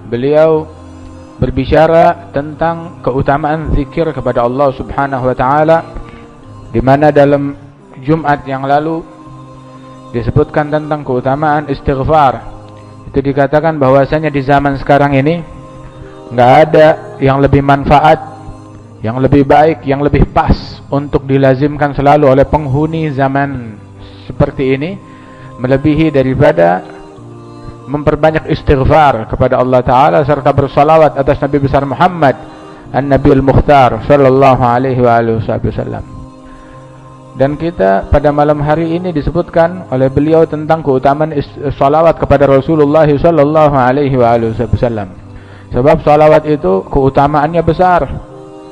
beliau berbicara tentang keutamaan zikir kepada Allah Subhanahu wa taala, di mana dalam Jumat yang lalu disebutkan tentang keutamaan istighfar. Itu dikatakan bahwasanya di zaman sekarang ini nggak ada yang lebih manfaat, yang lebih baik, yang lebih pas untuk dilazimkan selalu oleh penghuni zaman seperti ini, melebihi daripada memperbanyak istighfar kepada Allah Ta'ala serta bersalawat atas Nabi besar Muhammad An-Nabiul Mukhtar sallallahu alaihi wasallam. Dan kita pada malam hari ini disebutkan oleh beliau tentang keutamaan salawat kepada Rasulullah sallallahu alaihi wasallam. Sebab salawat itu keutamaannya besar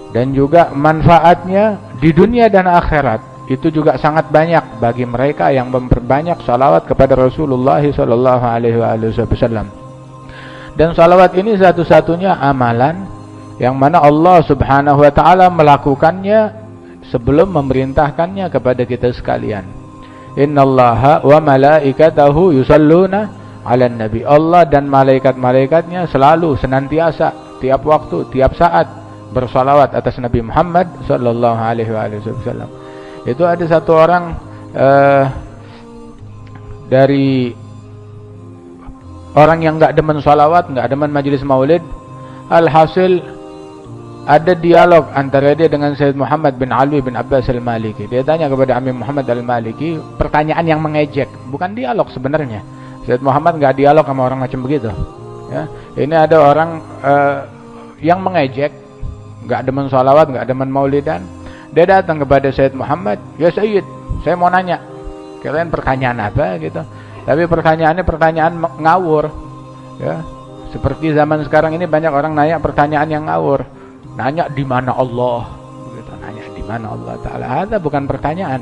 dan juga manfaatnya di dunia dan akhirat itu juga sangat banyak bagi mereka yang memperbanyak salawat kepada Rasulullah sallallahu alaihi wasallam. Dan salawat ini satu-satunya amalan yang mana Allah Subhanahu wa taala melakukannya sebelum memerintahkannya kepada kita sekalian. Innallaha wa malaikatahu yusalluna 'alan nabi. Allah dan malaikat-malaikatnya selalu senantiasa tiap waktu, tiap saat bersalawat atas Nabi Muhammad sallallahu alaihi wasallam. Itu ada satu orang dari orang yang nggak demen salawat, nggak demen majelis maulid. Alhasil ada dialog antara dia dengan Sayyid Muhammad bin Ali bin Abbas al-Maliki. Dia tanya kepada Amir Muhammad al-Maliki pertanyaan yang mengejek, bukan dialog sebenarnya. Sayyid Muhammad nggak dialog sama orang macam begitu. Ya, ini ada orang yang mengejek, nggak demen salawat, nggak demen maulidan. Dia datang kepada Sayyid Muhammad, "Ya Sayyid, saya mau nanya." Kirain pertanyaan apa gitu. Tapi pertanyaannya pertanyaan ngawur. Ya. Seperti zaman sekarang ini banyak orang nanya pertanyaan yang ngawur. Nanya di mana Allah? Begitu. Nanya di mana Allah Ta'ala. Itu bukan pertanyaan.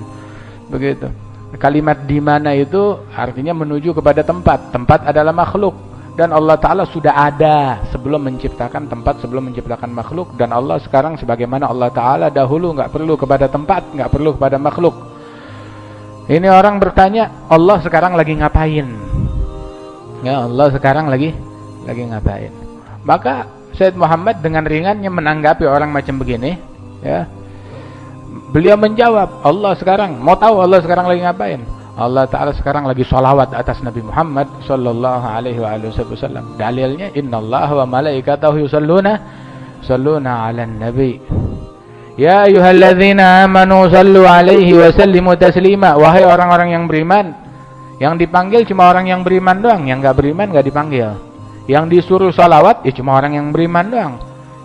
Begitu. Kalimat di mana itu artinya menuju kepada tempat. Tempat adalah makhluk. Dan Allah Ta'ala sudah ada sebelum menciptakan tempat, sebelum menciptakan makhluk. Dan Allah sekarang sebagaimana Allah Ta'ala dahulu nggak perlu kepada tempat, nggak perlu kepada makhluk. Ini orang bertanya, Allah sekarang lagi ngapain? Ya, Allah sekarang lagi ngapain? Maka Sayyid Muhammad dengan ringannya menanggapi orang macam begini, ya. Beliau menjawab, Allah sekarang, mau tahu Allah sekarang lagi ngapain? Allah Ta'ala sekarang lagi salawat atas Nabi Muhammad sallallahu alaihi wasallam. Dalilnya innallaha wa malaikatahu yusalluna 'alan nabi. Ya ayyuhalladzina amanu sallu alaihi wa sallimu taslima. Wahai orang-orang yang beriman, yang dipanggil cuma orang yang beriman doang, yang enggak beriman enggak dipanggil. Yang disuruh salawat ya cuma orang yang beriman doang.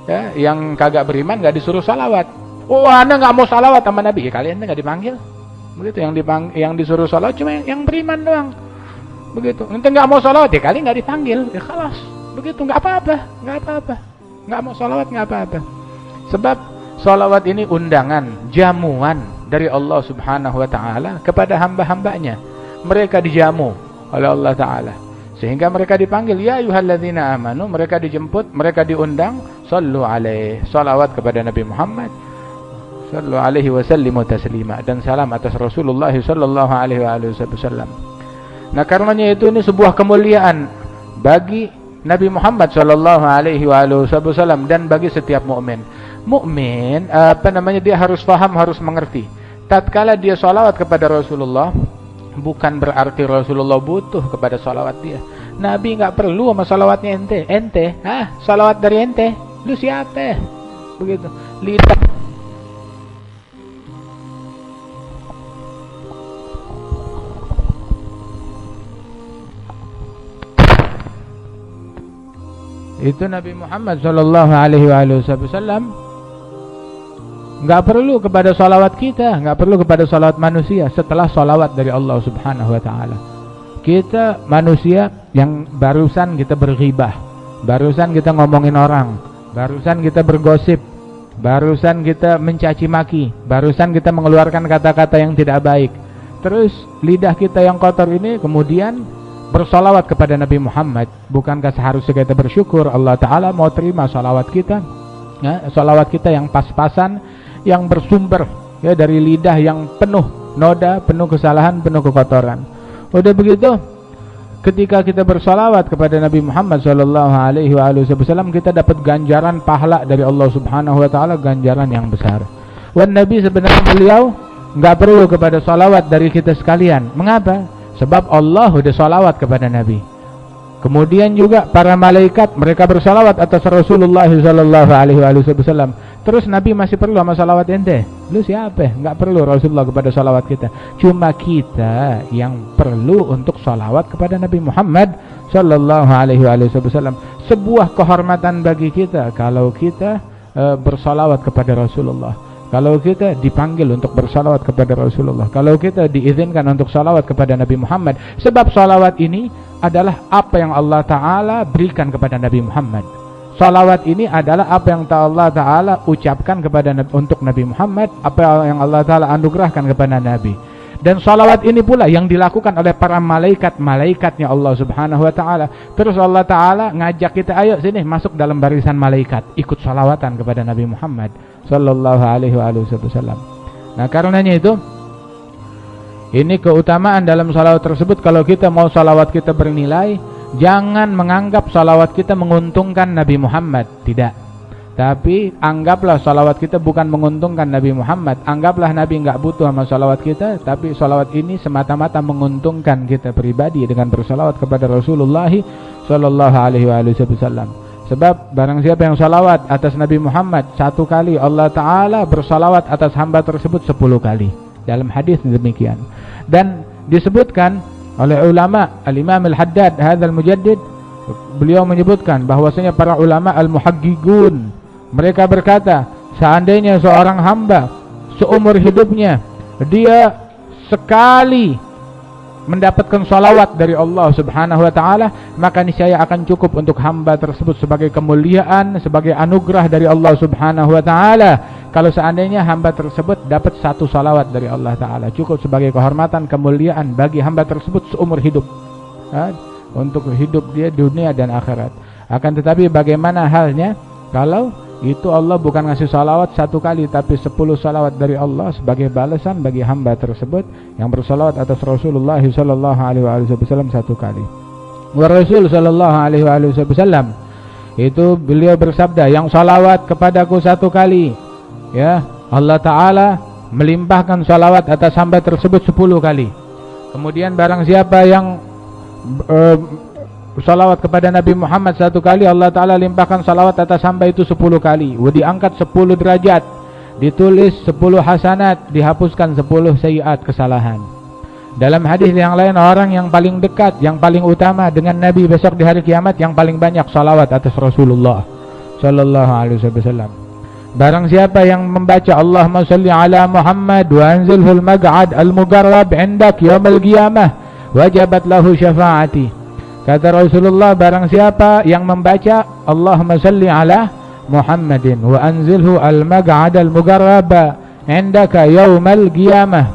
Ya, yang kagak beriman enggak disuruh salawat. Oh, Anda enggak mau salawat sama Nabi, ya kalian enggak dipanggil. Begitu, yang disuruh salat cuma yang beriman doang. Begitu. Ente nggak mau salawat ya kali nggak dipanggil, ya khalas. Begitu, nggak apa-apa. Nggak mau salawat nggak apa-apa. Sebab salawat ini undangan, jamuan dari Allah Subhanahu wa taala kepada hamba-hambanya. Mereka dijamu oleh Allah Ta'ala sehingga mereka dipanggil, ya ayyuhalladzina amanu, mereka dijemput, mereka diundang, sallu alaihi, salawat kepada Nabi Muhammad sallallahu alaihi wasallimu taslima, dan salam atas Rasulullah sallallahu alaihi wasallam. Nah, karenanya itu ini sebuah kemuliaan bagi Nabi Muhammad sallallahu alaihi wasallam dan bagi setiap mukmin. Mukmin dia harus paham, harus mengerti. Tatkala dia salawat kepada Rasulullah, bukan berarti Rasulullah butuh kepada salawat dia. Nabi enggak perlu sama salawatnya ente. Salawat dari ente, lu siapa? Begitu. Lidah itu Nabi Muhammad sallallahu alaihi wasallam nggak perlu kepada salawat kita, nggak perlu kepada salawat manusia setelah salawat dari Allah Subhanahu wa taala. Kita manusia yang barusan kita berghibah, barusan kita ngomongin orang, barusan kita bergosip, barusan kita mencaci maki, barusan kita mengeluarkan kata-kata yang tidak baik. Terus lidah kita yang kotor ini kemudian bersalawat kepada Nabi Muhammad. Bukankah seharusnya kita bersyukur Allah Ta'ala mau terima salawat kita, ya, salawat kita yang pas-pasan, yang bersumber ya dari lidah yang penuh noda, penuh kesalahan, penuh kekotoran. Udah begitu ketika kita bersalawat kepada Nabi Muhammad sallallahu alaihi wasallam, kita dapat ganjaran pahala dari Allah Subhanahu wa taala, ganjaran yang besar. Wan Nabi, sebenarnya beliau enggak perlu kepada salawat dari kita sekalian. Mengapa? Sebab Allah udah salawat kepada Nabi. Kemudian juga para malaikat mereka bersalawat atas Rasulullah sallallahu alaihi wasallam. Terus Nabi masih perlu sama salawat ente? Lu siapa? Enggak perlu Rasulullah kepada salawat kita. Cuma kita yang perlu untuk salawat kepada Nabi Muhammad sallallahu alaihi wasallam. Sebuah kehormatan bagi kita kalau kita bersalawat kepada Rasulullah. Kalau kita dipanggil untuk bersalawat kepada Rasulullah, kalau kita diizinkan untuk salawat kepada Nabi Muhammad, sebab salawat ini adalah apa yang Allah Ta'ala berikan kepada Nabi Muhammad. Salawat ini adalah apa yang Allah Ta'ala ucapkan kepada untuk Nabi Muhammad, apa yang Allah Ta'ala anugerahkan kepada Nabi. Dan salawat ini pula yang dilakukan oleh para malaikat-malaikatnya Allah Subhanahu wa Ta'ala. Terus Allah Ta'ala ngajak kita, ayo sini masuk dalam barisan malaikat, ikut salawatan kepada Nabi Muhammad sallallahu alaihi wasallam. Nah, karenanya itu ini keutamaan dalam salawat tersebut. Kalau kita mau salawat kita bernilai, jangan menganggap salawat kita menguntungkan Nabi Muhammad, tidak. Tapi anggaplah salawat kita bukan menguntungkan Nabi Muhammad. Anggaplah Nabi enggak butuh sama salawat kita, tapi salawat ini semata-mata menguntungkan kita pribadi dengan bersalawat kepada Rasulullah sallallahu alaihi wasallam. Sebab barang siapa yang salawat atas Nabi Muhammad 1 kali, Allah Ta'ala bersalawat atas hamba tersebut 10 kali. Dalam hadis demikian. Dan disebutkan oleh ulama, Al-Imam Al-Haddad Hadzal Mujaddid, beliau menyebutkan bahwasanya para ulama Al-Muhaqqiqun, mereka berkata, seandainya seorang hamba seumur hidupnya dia sekali mendapatkan salawat dari Allah Subhanahu wa Ta'ala, maka niscaya akan cukup untuk hamba tersebut sebagai kemuliaan, sebagai anugerah dari Allah Subhanahu wa Ta'ala. Kalau seandainya hamba tersebut dapat 1 salawat dari Allah Ta'ala, cukup sebagai kehormatan, kemuliaan bagi hamba tersebut seumur hidup, untuk hidup dia dunia dan akhirat. Akan tetapi bagaimana halnya kalau itu Allah bukan ngasih salawat 1 kali, tapi 10 salawat dari Allah sebagai balasan bagi hamba tersebut yang bersalawat atas Rasulullah sallallahu alaihi wasallam 1 kali. Wa Rasul sallallahu alaihi wasallam itu beliau bersabda, yang salawat kepadaku 1 kali, ya, Allah Ta'ala melimpahkan salawat atas hamba tersebut 10 kali. Kemudian barang siapa yang salawat kepada Nabi Muhammad 1 kali, Allah Ta'ala limpahkan salawat atas hamba itu 10 kali. Diangkat 10 derajat, ditulis 10 hasanat, dihapuskan 10 sayiat kesalahan. Dalam hadis yang lain, orang yang paling dekat, yang paling utama dengan Nabi besok di hari kiamat, yang paling banyak salawat atas Rasulullah sallallahu alaihi wasallam. Barang siapa yang membaca Allahumma salli ala Muhammad wa anzilhul mag'ad al-mugarrab indak yaumil qiyamah wajabat lahu syafaati. Kata Rasulullah, barang siapa yang membaca Allahumma salli ala Muhammadin wa anzilhu al-mag'ad al-mugarrab indaka yaumal qiyamah,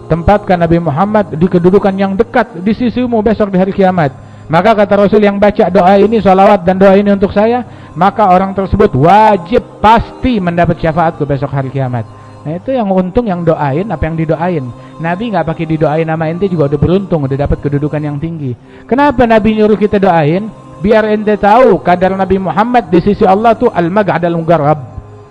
tempatkan Nabi Muhammad di kedudukan yang dekat di sisimu besok di hari kiamat. Maka kata Rasul, yang baca doa ini, salawat dan doa ini untuk saya, maka orang tersebut wajib pasti mendapat syafaatku besok hari kiamat. Nah, itu yang untung yang doain apa yang didoain. Nabi nggak pakai didoain nama ente juga udah beruntung, udah dapat kedudukan yang tinggi. Kenapa Nabi nyuruh kita doain? Biar ente tahu kadar Nabi Muhammad di sisi Allah tuh al-mag'ad al-mugarrab,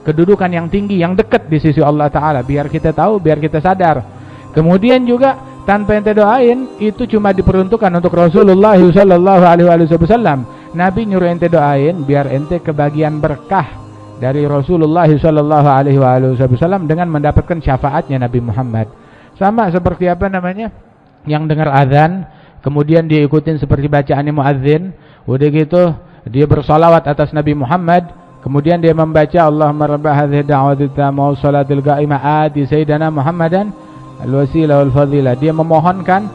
kedudukan yang tinggi, yang dekat di sisi Allah Ta'ala. Biar kita tahu, biar kita sadar. Kemudian juga tanpa ente doain, itu cuma diperuntukkan untuk Rasulullah sallallahu alaihi wasallam. Nabi nyuruh ente doain biar ente kebagian berkah dari Rasulullah sallallahu alaihi wasallam dengan mendapatkan syafaatnya Nabi Muhammad. Sama seperti apa namanya, yang dengar azan kemudian dia ikutin seperti bacaannya muadzin, udah gitu dia bersalawat atas Nabi Muhammad, kemudian dia membaca Allahumma rabb hadhihi da'wati tammah wa salatil qa'imah ati sayyidina Muhammadan al-wasilah wal fadilah. Dia memohonkan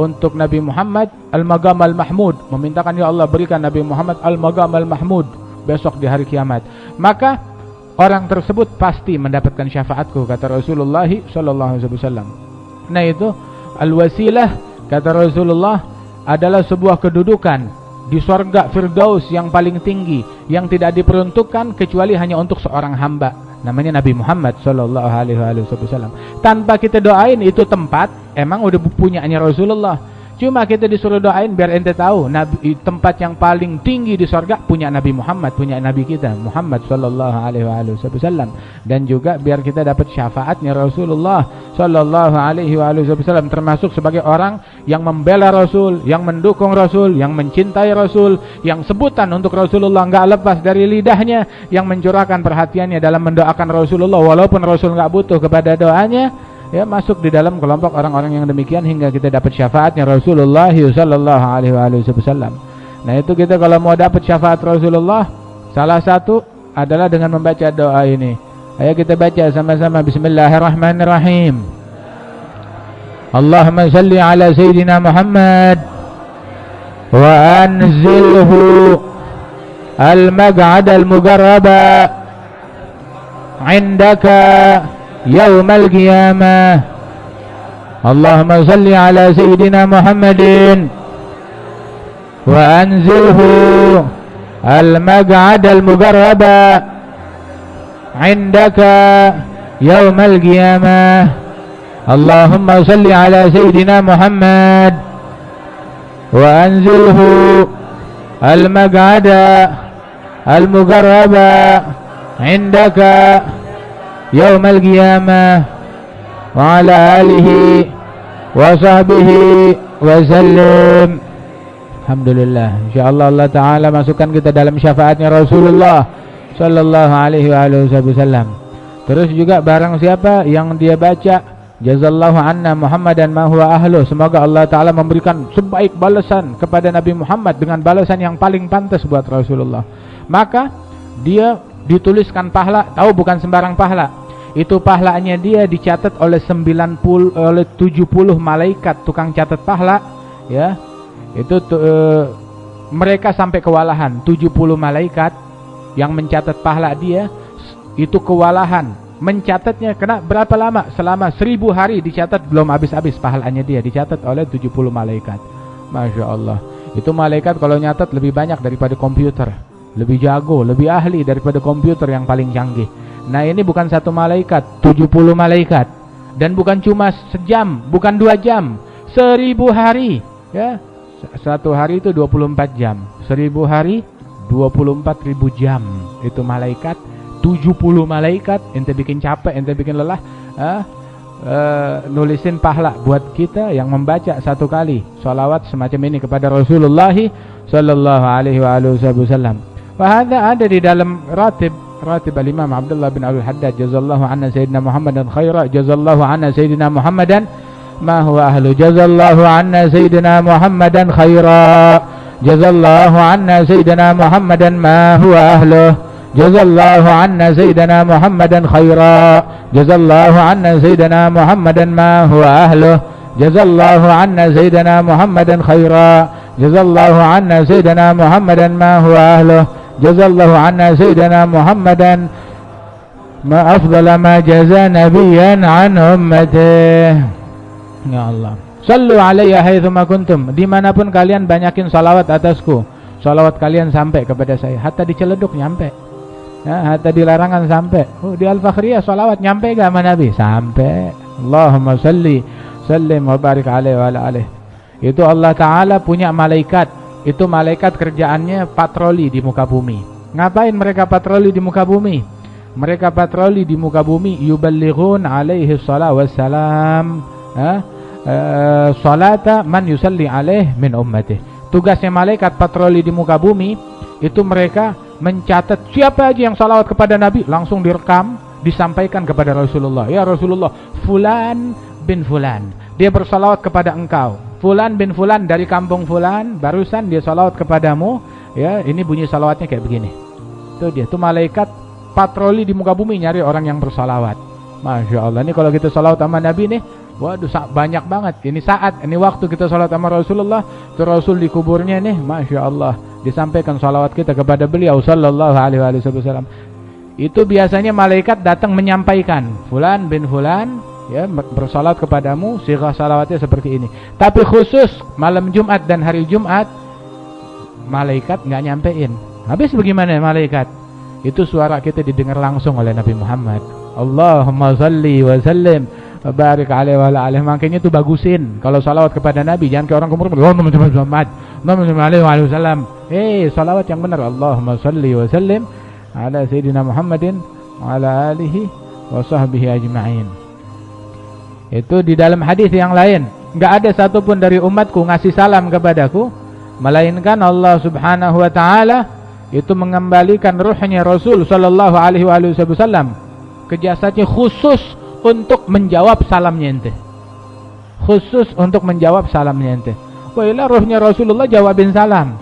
untuk Nabi Muhammad al-maqam al-mahmud, memintakan ya Allah berikan Nabi Muhammad al-maqam al-mahmud besok di hari kiamat. Maka orang tersebut pasti mendapatkan syafaatku, kata Rasulullah sallallahu alaihi wasallam. Nah, itu al-wasilah, kata Rasulullah, adalah sebuah kedudukan di surga Firdaus yang paling tinggi, yang tidak diperuntukkan kecuali hanya untuk seorang hamba, namanya Nabi Muhammad sallallahu alaihi wasallam. Tanpa kita doain, itu tempat emang udah punyanya Rasulullah. Cuma kita disuruh doain biar ente tahu Nabi, tempat yang paling tinggi di surga punya Nabi Muhammad, punya Nabi kita Muhammad sallallahu alaihi wasallam, dan juga biar kita dapat syafaatnya Rasulullah sallallahu alaihi wasallam, termasuk sebagai orang yang membela Rasul, yang mendukung Rasul, yang mencintai Rasul, yang sebutan untuk Rasulullah enggak lepas dari lidahnya, yang mencurahkan perhatiannya dalam mendoakan Rasulullah walaupun Rasul enggak butuh kepada doanya. Ya, masuk di dalam kelompok orang-orang yang demikian hingga kita dapat syafaatnya Rasulullah sallallahu alaihi wasallam. Nah, itu kita kalau mau dapat syafaat Rasulullah, salah satu adalah dengan membaca doa ini. Ayo kita baca sama-sama. Bismillahirrahmanirrahim. Allahumma salli ala Sayyidina Muhammad wa anzilhu al-maq'ad al-muqarraba 'indaka يوم القيامة. اللهم صل على سيدنا محمد وأنزله المقعد المقرب عندك يوم القيامة. اللهم صل على سيدنا محمد وأنزله المقعد المقرب عندك يوم القيامة وعلى آله وصحبه وسلم. Alhamdulillah, insyaallah Allah Ta'ala masukkan kita dalam syafaatnya Rasulullah sallallahu alaihi wasallam. Terus juga barang siapa yang dia baca jazallahu anna Muhammadan ma huwa ahlu, semoga Allah Ta'ala memberikan sebaik balasan kepada Nabi Muhammad dengan balasan yang paling pantas buat Rasulullah, maka dia dituliskan pahala. Tahu bukan sembarang pahala. Itu pahalanya dia dicatat oleh 70 malaikat tukang catat pahala, ya. Itu mereka sampai kewalahan. 70 malaikat yang mencatat pahala dia itu kewalahan mencatatnya. Kena berapa lama? Selama 1000 hari dicatat, belum habis-habis pahalanya dia dicatat oleh 70 malaikat. Masya Allah. Itu malaikat kalau nyatat lebih banyak daripada komputer, lebih jago, lebih ahli daripada komputer yang paling canggih. Nah, ini bukan satu malaikat, 70 malaikat. Dan bukan cuma sejam, bukan 2 jam, 1000 hari, ya. Satu hari itu 24 jam. 1000 hari 24.000 jam. Itu malaikat, 70 malaikat. Ente bikin capek, ente bikin lelah, nulisin pahala buat kita yang membaca satu kali sholawat semacam ini kepada Rasulullah sallallahu alaihi wasallam. Wahada ada di dalam ratib al-Imam Abdullah bin Abdul Haddad, jazallahu anna Sayyidina Muhammadan khaira, jazallahu anna Sayyidina Muhammadan ma huwa ahlu, jazallahu anna Sayyidina Muhammadan khaira, jazallahu anna Sayyidina Muhammadan ma huwa ahlu, jazallahu anna Sayyidina Muhammadan khaira, jazallahu anna Sayyidina Muhammadan ma huwa ahlu, jazallahu anna Sayyidina Muhammadan khaira, jazallahu anna Sayyidina Muhammadan ma huwa ahlu, jazallahu anna Sayyidina Muhammadan ma afdala ma jaza nabiyan an ummatihi. Ya Allah, sallu alaiya haitsuma kuntum, dimanapun kalian banyakin salawat atasku. Salawat kalian sampai kepada saya, hatta di Ciledug nyampe, ya, hatta di Larangan sampai. Di Al-Fakhriyah salawat nyampe gak sama Nabi? Sampai. Allahumma salli sallim wa barik alaihi wa ala alihi. Itu Allah Ta'ala punya malaikat. Itu malaikat kerjaannya patroli di muka bumi. Ngapain mereka patroli di muka bumi? Mereka patroli di muka bumi, yuballighun alaihi salatu wassalam, salata man yusalli alaih min ummatih. Tugasnya malaikat patroli di muka bumi itu mereka mencatat siapa aja yang salawat kepada Nabi, langsung direkam, disampaikan kepada Rasulullah. Ya Rasulullah, fulan bin fulan, dia bersalawat kepada engkau. Fulan bin fulan dari kampung fulan, barusan dia salawat kepadamu, ya, ini bunyi salawatnya kayak begini. Itu dia, itu malaikat patroli di muka bumi nyari orang yang bersalawat. Masya Allah, ini kalau kita salawat sama Nabi nih, waduh banyak banget. Ini waktu kita salawat sama Rasulullah, itu Rasul di kuburnya nih, Masya Allah, disampaikan salawat kita kepada beliau sallallahu alaihi wasallam. Itu biasanya malaikat datang menyampaikan, fulan bin fulan, ya, bersalat kepadamu, sighah salawatnya seperti ini. Tapi khusus malam Jumat dan hari Jumat, malaikat nggak nyampein. Habis bagaimana malaikat? Itu suara kita didengar langsung oleh Nabi Muhammad. Allahumma salli wa sallim barik alaihi wa ala alihi. Makanya itu bagusin kalau salawat kepada Nabi, jangan kayak orang kumur Muhammad alaihi wasallam. Salawat yang benar, Allahumma salli wa sallim ala sayyidina Muhammadin wa ala alihi wa sahbihi ajma'in. Itu di dalam hadis yang lain, enggak ada satupun dari umatku ngasih salam kepadaku melainkan Allah Subhanahu wa taala itu mengembalikan ruhnya Rasul sallallahu alaihi wasallam ke jasadnya khusus untuk menjawab salamnya ente. Khusus untuk menjawab salamnya ente. Wah, ruhnya Rasulullah jawabin salam.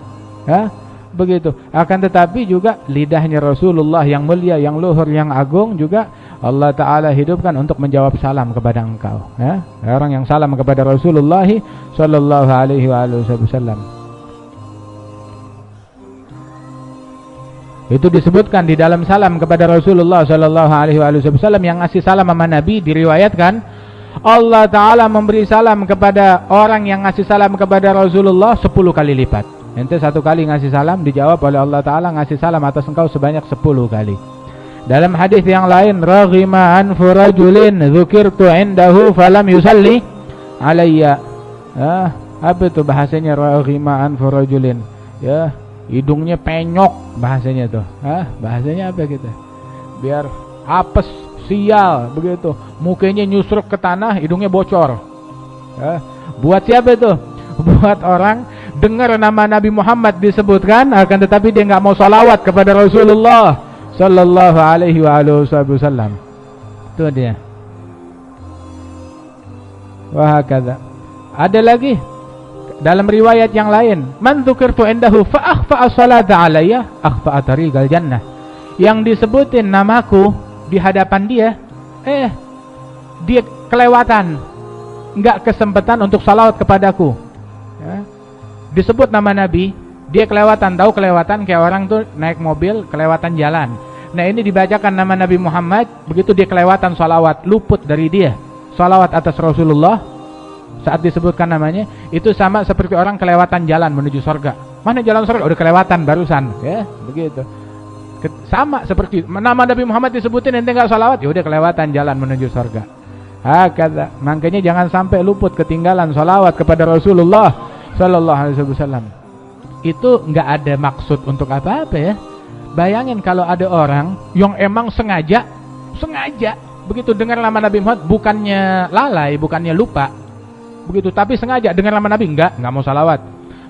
Ya, begitu. Akan tetapi juga lidahnya Rasulullah yang mulia, yang luhur, yang agung juga Allah Ta'ala hidupkan untuk menjawab salam kepada engkau. Ya? Orang yang salam kepada Rasulullah sallallahu alaihi wasallam. Itu disebutkan di dalam salam kepada Rasulullah sallallahu alaihi wasallam, yang ngasih salam sama Nabi diriwayatkan Allah Ta'ala memberi salam kepada orang yang ngasih salam kepada Rasulullah 10 kali lipat. Ente 1 kali ngasih salam, dijawab oleh Allah Ta'ala ngasih salam atas engkau sebanyak 10 kali. Dalam hadis yang lain, raghima anfu rajulin dzukirtu indahu falam yusalli alayya. Apa itu bahasanya raghima anfu rajulin? Ya, hidungnya penyok bahasanya tuh. Bahasanya apa gitu? Biar apes, sial begitu. Mukanya nyusruk ke tanah, hidungnya bocor. Buat siapa itu? Buat orang dengar nama Nabi Muhammad disebutkan, akan tetapi dia nggak mau salawat kepada Rasulullah sallallahu alaihi wasallam. Itu dia. Wah, kata. Ada lagi dalam riwayat yang lain, man dzukirtu indahu fa akhfa as-salata alayya akhfa tariqal jannah. Yang disebutin namaku di hadapan dia, dia kelewatan, enggak kesempatan untuk salawat kepadaku. Ya. Disebut nama Nabi, dia kelewatan. Tahu kelewatan kayak orang tuh naik mobil kelewatan jalan. Nah, ini dibacakan nama Nabi Muhammad, begitu dia kelewatan salawat, luput dari dia salawat atas Rasulullah saat disebutkan namanya, itu sama seperti orang kelewatan jalan menuju surga. Mana jalan surga? Udah kelewatan barusan, ya, begitu. Sama seperti nama Nabi Muhammad disebutin, ente nggak salawat, ya udah kelewatan jalan menuju surga. Kata, makanya jangan sampai luput ketinggalan salawat kepada Rasulullah sallallahu alaihi wasallam. Itu nggak ada maksud untuk apa-apa ya. Bayangin kalau ada orang yang emang sengaja begitu dengar nama Nabi Muhammad, bukannya lalai, bukannya lupa, begitu, tapi sengaja dengar nama Nabi nggak mau salawat.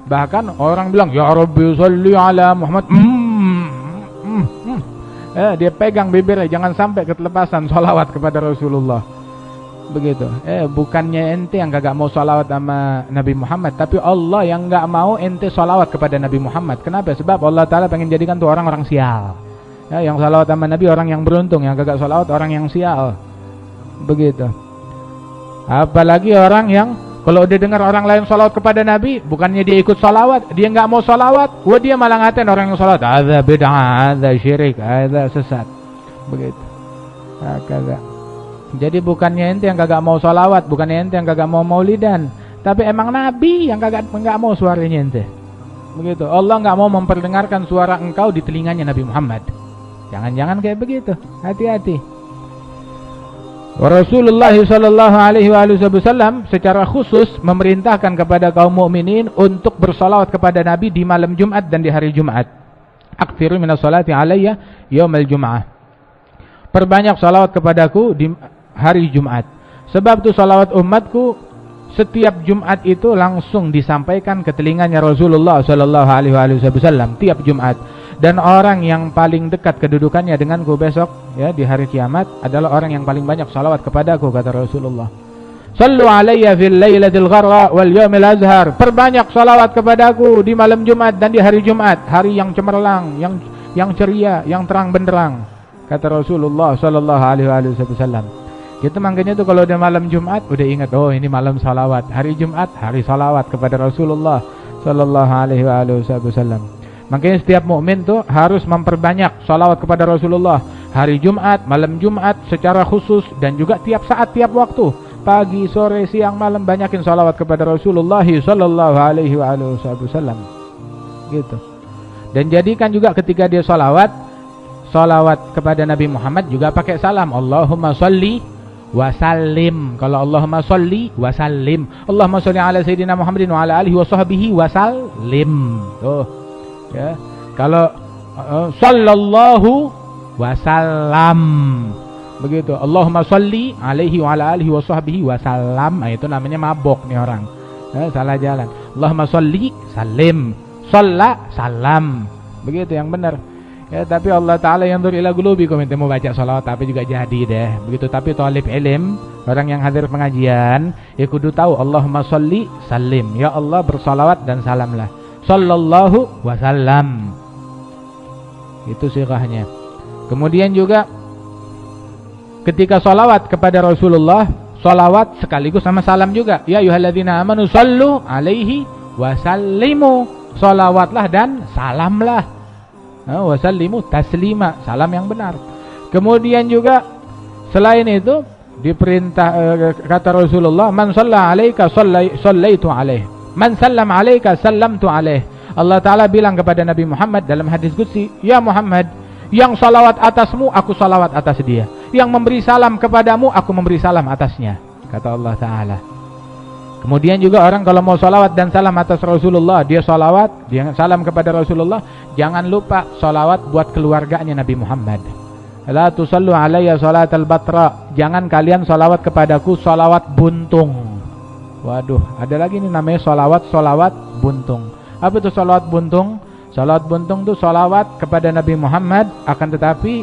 Bahkan orang bilang ya Rabbi sholli ala Muhammad, dia pegang bibirnya jangan sampai ketelepasan salawat kepada Rasulullah. Begitu. Bukannya ente yang gak mau salawat sama Nabi Muhammad, tapi Allah yang gak mau ente salawat kepada Nabi Muhammad. Kenapa? Sebab Allah Ta'ala pengen jadikan tuh orang-orang sial. Ya, yang salawat sama Nabi orang yang beruntung, yang gak salawat orang yang sial. Begitu. Apalagi orang yang kalau udah dengar orang lain salawat kepada Nabi, bukannya dia ikut salawat, dia gak mau salawat, dia malah ngatain orang yang salawat, ada bid'ah, ada syirik, ada sesat. Begitu. Kagak. Jadi bukannya ente yang kagak mau salawat, bukannya ente yang kagak mau maulidan, tapi emang Nabi yang kagak mau suaranya ente. Begitu. Allah nggak mau memperdengarkan suara engkau di telinganya Nabi Muhammad. Jangan-jangan kayak begitu. Hati-hati. Rasulullah sallallahu alaihi wasallam secara khusus memerintahkan kepada kaum mukminin untuk bersalawat kepada Nabi di malam Jumat dan di hari Jumat. Aktsiru minas salati alayya yaumal Jum'ah. Perbanyak salawat kepadaku di hari Jumat. Sebab itu salawat umatku setiap Jumat itu langsung disampaikan ke telinganya Rasulullah sallallahu alaihi wasallam tiap Jumat. Dan orang yang paling dekat kedudukannya denganku besok ya di hari kiamat adalah orang yang paling banyak salawat kepadaku, kata Rasulullah. Sallu alayya fil lailatul gharra wal yawmil azhar. Perbanyak salawat kepadaku di malam Jumat dan di hari Jumat, hari yang cemerlang, yang ceria, yang terang benderang, kata Rasulullah sallallahu alaihi wasallam. Kita makanya tuh kalau udah malam Jumat udah ingat, oh ini malam salawat. Hari Jumat hari salawat kepada Rasulullah sallallahu alaihi wasallam. Makanya setiap mukmin tuh harus memperbanyak salawat kepada Rasulullah. Hari Jumat, malam Jumat secara khusus, dan juga tiap saat, tiap waktu, pagi, sore, siang, malam, banyakin salawat kepada Rasulullah sallallahu alaihi wasallam. Gitu. Dan jadikan juga ketika dia salawat kepada Nabi Muhammad juga pakai salam. Allahumma salli wasallim. Kalau Allahumma sholli wasallim, Allahumma sholli ala sayyidina Muhammadin wa ala alihi wa sahbihi wasallim. Tuh. Ya. Kalau sallallahu wasallam, begitu. Allahumma sholli alaihi wa ala alihi wa sahbihi wasallam. Itu namanya mabok nih orang. Salah jalan. Allahumma sholli salim, shalla salam. Begitu yang benar. Ya, tapi Allah Ta'ala yang dur ila qulubikum, ente mau baca salawat tapi juga jadi deh. Begitu. Tapi talib ilm, orang yang hadir pengajian, ya kudu tahu Allahumma sholli salim. Ya Allah bersalawat dan salamlah. Sallallahu wasallam. Itu sighahnya. Kemudian juga ketika salawat kepada Rasulullah, salawat sekaligus sama salam juga. Ya ayyuhalladzina amanu sallu alaihi wasallimu. Salawatlah dan salamlah. Wasallimu taslima, salam yang benar. Kemudian juga selain itu diperintah, kata Rasulullah, man shalla alaika shallaitu alaih, man sallam alaika sallamtu alaih. Allah Ta'ala bilang kepada Nabi Muhammad dalam hadis qudsi, ya Muhammad, yang salawat atasmu aku salawat atas dia, yang memberi salam kepadamu aku memberi salam atasnya, kata Allah Ta'ala. Kemudian juga orang kalau mau salawat dan salam atas Rasulullah, dia salawat, dia salam kepada Rasulullah, jangan lupa salawat buat keluarganya Nabi Muhammad. La tusallu alayya salatal batra, jangan kalian salawat kepadaku salawat buntung. Waduh, ada lagi nih namanya salawat buntung. Apa itu salawat buntung? Salawat buntung itu salawat kepada Nabi Muhammad, akan tetapi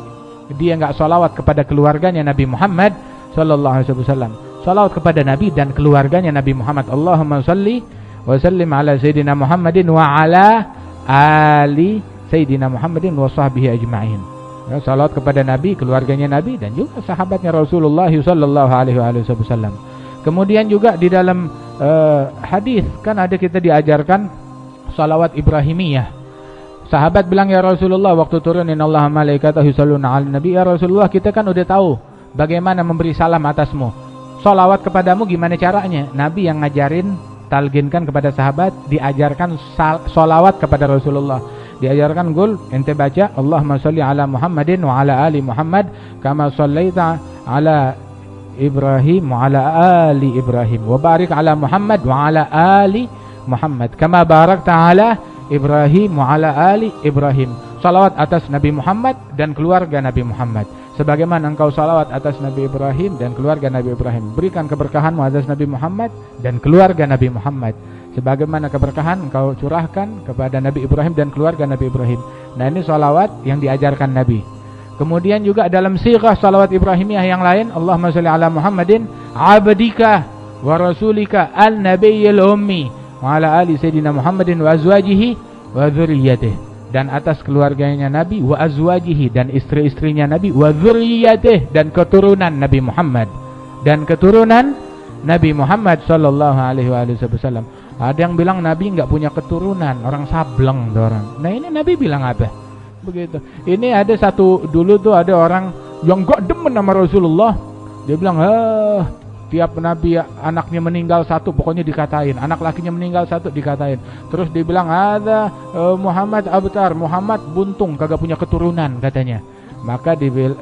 dia enggak salawat kepada keluarganya Nabi Muhammad sallallahu alaihi wasallam. Salawat kepada Nabi dan keluarganya Nabi Muhammad. Allahumma salli wa sallim ala sayyidina Muhammadin wa ala ali sayyidina Muhammadin wa sahbihi ajma'in. Ya, salawat kepada Nabi, keluarganya Nabi, dan juga sahabatnya Rasulullah sallallahu alaihi wasallam. Kemudian juga di dalam hadis kan ada kita diajarkan salawat Ibrahimiyah. Sahabat bilang, ya Rasulullah, waktu turun innallaha malaikatahu yusholluna 'alan nabi, ya Rasulullah, kita kan udah tahu bagaimana memberi salam atasmu. Salawat kepadamu gimana caranya? Nabi yang ngajarin, talginkan kepada sahabat, diajarkan salawat kepada Rasulullah. Diajarkan gul, ente baca Allahumma sholli ala Muhammadin wa ala ali Muhammad kama shallaita ala Ibrahim wa ala ali Ibrahim wa barik ala Muhammad wa ala ali Muhammad kama barakta ala Ibrahim wa ala ali Ibrahim. Salawat atas Nabi Muhammad dan keluarga Nabi Muhammad, sebagaimana engkau salawat atas Nabi Ibrahim dan keluarga Nabi Ibrahim. Berikan keberkahanmu atas Nabi Muhammad dan keluarga Nabi Muhammad, sebagaimana keberkahan engkau curahkan kepada Nabi Ibrahim dan keluarga Nabi Ibrahim. Nah, ini salawat yang diajarkan Nabi. Kemudian juga dalam sighah salawat Ibrahimiyah yang lain, Allahumma sholli ala Muhammadin abdika wa rasulika an-nabiyil ummi wa ala ali sayyidina Muhammadin wa azwajihi wa dzurriyyatihi, dan atas keluarganya Nabi, wa azwajihi, dan istri-istrinya Nabi, wa dzurriyyatihi, dan keturunan Nabi Muhammad, dan keturunan Nabi Muhammad sallallahu alaihi wasallam. Ada yang bilang Nabi enggak punya keturunan, orang sableng tuh orang. Nah, ini Nabi bilang apa? Begitu. Ini ada satu, dulu tuh ada orang yang enggak demen sama Rasulullah. Dia bilang, tiap Nabi anaknya meninggal satu pokoknya dikatain, anak lakinya meninggal satu dikatain. Terus dia bilang, ada Muhammad abtar, Muhammad buntung, kagak punya keturunan katanya. Maka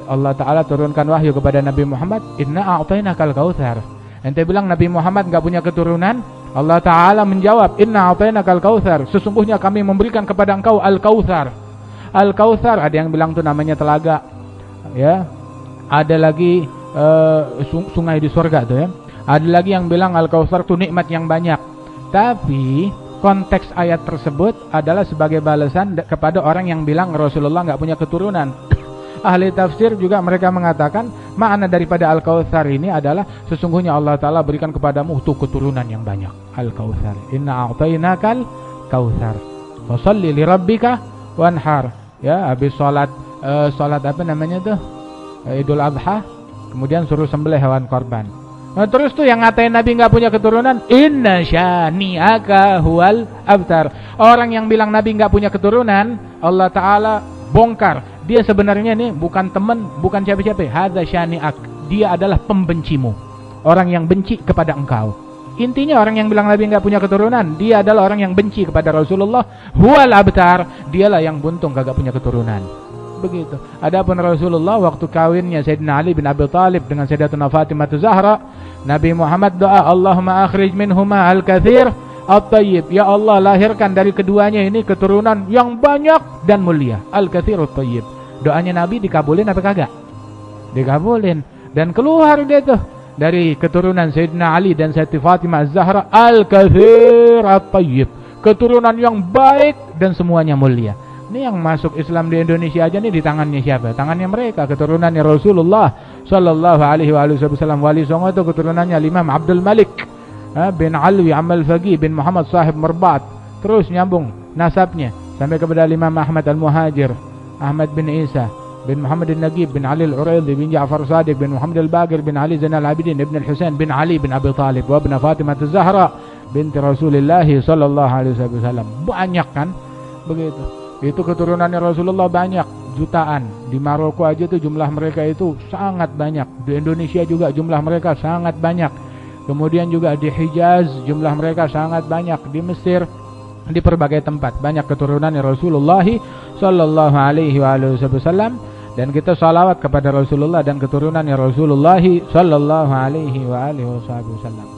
Allah Ta'ala turunkan wahyu kepada Nabi Muhammad, inna a'tainakal kautsar. Ente bilang Nabi Muhammad enggak punya keturunan, Allah Ta'ala menjawab, inna a'tainakal kautsar, sesungguhnya kami memberikan kepada engkau al-kautsar. Al-kautsar ada yang bilang tuh namanya telaga, ya. Ada lagi sungai di surga tuh ya. Ada lagi yang bilang Al-Kautsar itu nikmat yang banyak. Tapi konteks ayat tersebut adalah sebagai balasan kepada orang yang bilang Rasulullah nggak punya keturunan. Ahli tafsir juga mereka mengatakan makna daripada Al-Kautsar ini adalah sesungguhnya Allah Ta'ala berikan kepadamu tuh keturunan yang banyak. Al-Kautsar, inna a'tainakal kautsar fasholli lirabbika wanhar. Ya, habis salat apa namanya tuh, Idul Adha, kemudian suruh sembelih hewan korban. Nah, terus tuh yang ngatain Nabi nggak punya keturunan, inna syani'aka huwal abtar. Orang yang bilang Nabi nggak punya keturunan, Allah Ta'ala bongkar. Dia sebenarnya nih bukan teman, bukan siapa-siapa. Hadza syani'ak. Dia adalah pembencimu. Orang yang benci kepada engkau. Intinya orang yang bilang Nabi nggak punya keturunan, dia adalah orang yang benci kepada Rasulullah. Huwal abtar. Dialah yang buntung kagak punya keturunan. begitu. Adapun Rasulullah waktu kawinnya Sayyidina Ali bin Abi Thalib dengan Sayyidatuna Fatimah Zahra, Nabi Muhammad doa, Allahumma akhrij minhuma al-katsir at-tayyib. Ya Allah, lahirkan dari keduanya ini keturunan yang banyak dan mulia. Al-katsir at-tayyib. Doanya Nabi dikabulin apa kagak? Dikabulin. Dan keluar dia tuh dari keturunan Sayyidina Ali dan Sayyidatina Fatimah Zahra, al-katsir at-tayyib. Keturunan yang baik dan semuanya mulia. Ini yang masuk Islam di Indonesia aja nih di tangannya siapa? Tangannya mereka, keturunannya Rasulullah sallallahu alaihi wasallam. Wali Songo itu keturunannya Imam Abdul Malik bin Alwi Amal Faqih bin Muhammad Sahib Merbat. Terus nyambung nasabnya sampai kepada Imam Ahmad Al-Muhajir, Ahmad bin Isa bin Muhammad Al-Nagib bin Ali Al-Uraidi bin Ja'far Sadiq bin Muhammad Al-Baqir bin Ali Zainal Abidin ibn Al-Husain bin Ali bin Abi Thalib wa ibn Fatimah Az-Zahra binti Rasulullah sallallahu alaihi wasallam. Banyak kan? Begitu. Itu keturunannya Rasulullah banyak, jutaan. Di Maroko aja tuh jumlah mereka itu sangat banyak. Di Indonesia juga jumlah mereka sangat banyak. Kemudian juga di Hijaz jumlah mereka sangat banyak. Di Mesir, di berbagai tempat banyak keturunannya Rasulullah sallallahu alaihi wasallam. Dan kita salawat kepada Rasulullah dan keturunannya Rasulullah sallallahu alaihi wasallam.